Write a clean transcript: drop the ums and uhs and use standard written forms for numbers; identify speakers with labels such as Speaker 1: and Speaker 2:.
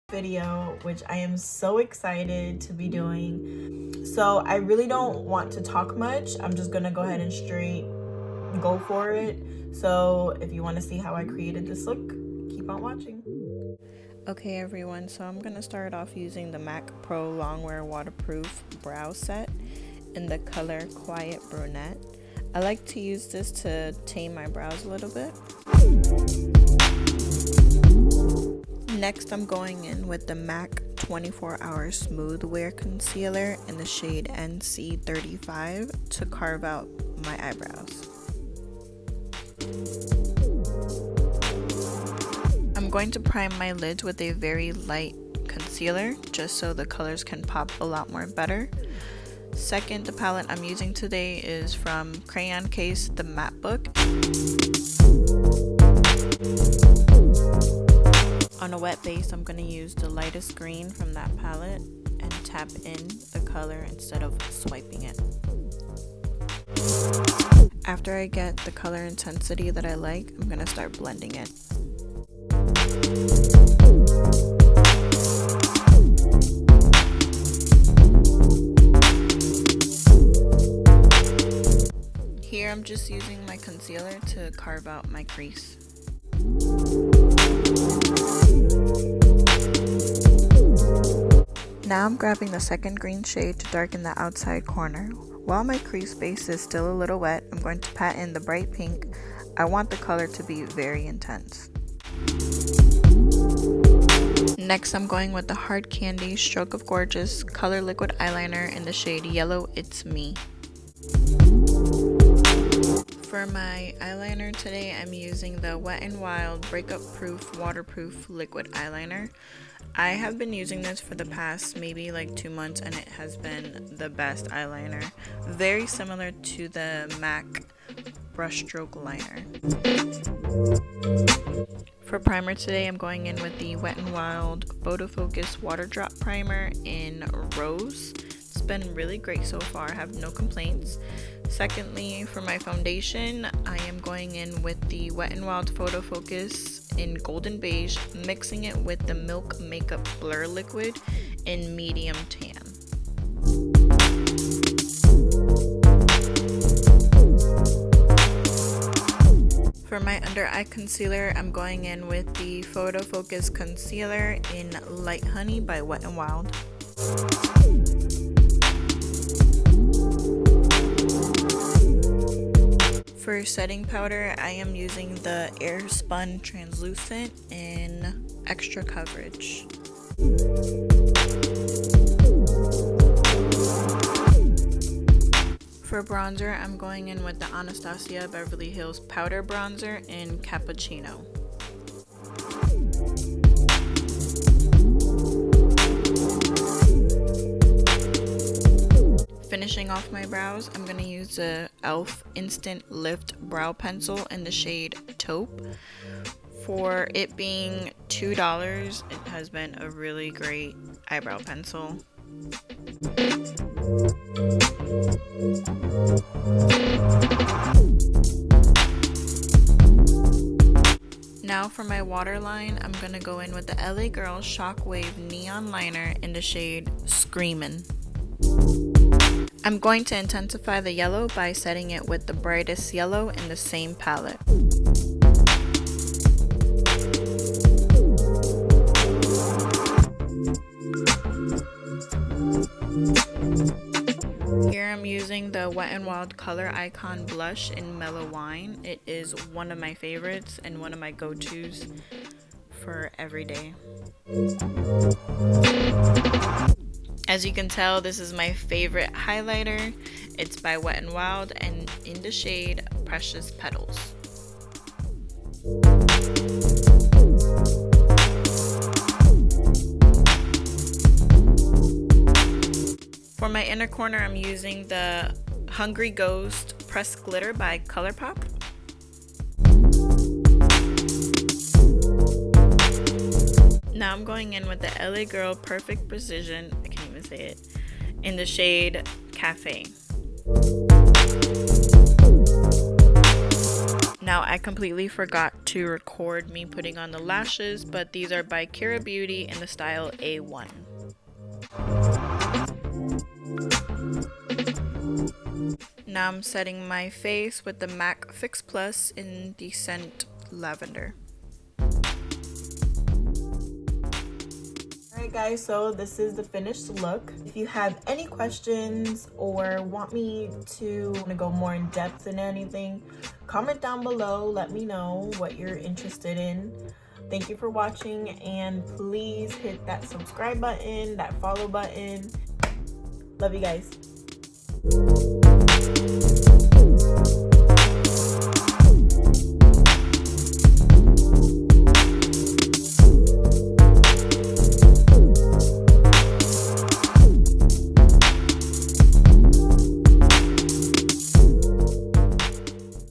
Speaker 1: video, which I am so excited to be doing. So I really don't want to talk much. I'm just gonna go ahead and straight go for it. So if you want to see how I created this look, keep on watching.
Speaker 2: Okay everyone, so I'm gonna start off using the MAC Pro Longwear Waterproof Brow Set in the color Quiet Brunette. I like to use this to tame my brows a little bit. Next, I'm going in with the MAC 24 Hour Smooth Wear Concealer in the shade NC35 to carve out my eyebrows. I'm going to prime my lids with a very light concealer just so the colors can pop a lot more better. Second, the palette I'm using today is from Crayon Case, the Matte Book. On a wet base, I'm going to use the lightest green from that palette and tap in the color instead of swiping it. After I get the color intensity that I like, I'm going to start blending it. Here I'm just using my concealer to carve out my crease. Now I'm grabbing the second green shade to darken the outside corner. While my crease base is still a little wet, I'm going to pat in the bright pink. I want the color to be very intense. Next, I'm going with the Hard Candy Stroke of Gorgeous Color Liquid Eyeliner in the shade Yellow It's Me. For my eyeliner today, I'm using the Wet n Wild Breakup Proof Waterproof Liquid Eyeliner. I have been using this for the past maybe like 2 months and it has been the best eyeliner. Very similar to the MAC Brushstroke Liner. For primer today, I'm going in with the Wet n Wild Photo Focus Water Drop Primer in Rose. It's been really great so far, I have no complaints. Secondly, for my foundation, I am going in with the Wet n Wild Photo Focus in Golden Beige, mixing it with the Milk Makeup Blur Liquid in Medium Tan. For my under eye concealer, I'm going in with the Photo Focus Concealer in Light Honey by Wet n Wild. For setting powder, I am using the Airspun Translucent in Extra Coverage. For bronzer, I'm going in with the Anastasia Beverly Hills Powder Bronzer in Cappuccino. Finishing off my brows, I'm going to use the e.l.f. Instant Lift Brow Pencil in the shade Taupe. For it being $2, it has been a really great eyebrow pencil. Now for my waterline, I'm going to go in with the LA Girl Shockwave Neon Liner in the shade Screamin'. I'm going to intensify the yellow by setting it with the brightest yellow in the same palette. Here I'm using the Wet n Wild Color Icon Blush in Mellow Wine. It is one of my favorites and one of my go-tos for every day. As you can tell, this is my favorite highlighter. It's by Wet n Wild and in the shade Precious Petals. For my inner corner, I'm using the Hungry Ghost Pressed Glitter by ColourPop. Now I'm going in with the LA Girl Perfect Precision, I can't even say it, in the shade Cafe. Now, I completely forgot to record me putting on the lashes, but these are by Kira Beauty in the style A1. Now I'm setting my face with the MAC Fix Plus in the scent Lavender.
Speaker 1: Alright guys, so this is the finished look. If you have any questions or want me to go more in depth in anything, comment down below. Let me know what you're interested in. Thank you for watching, and please hit that subscribe button, that follow button. Love you guys.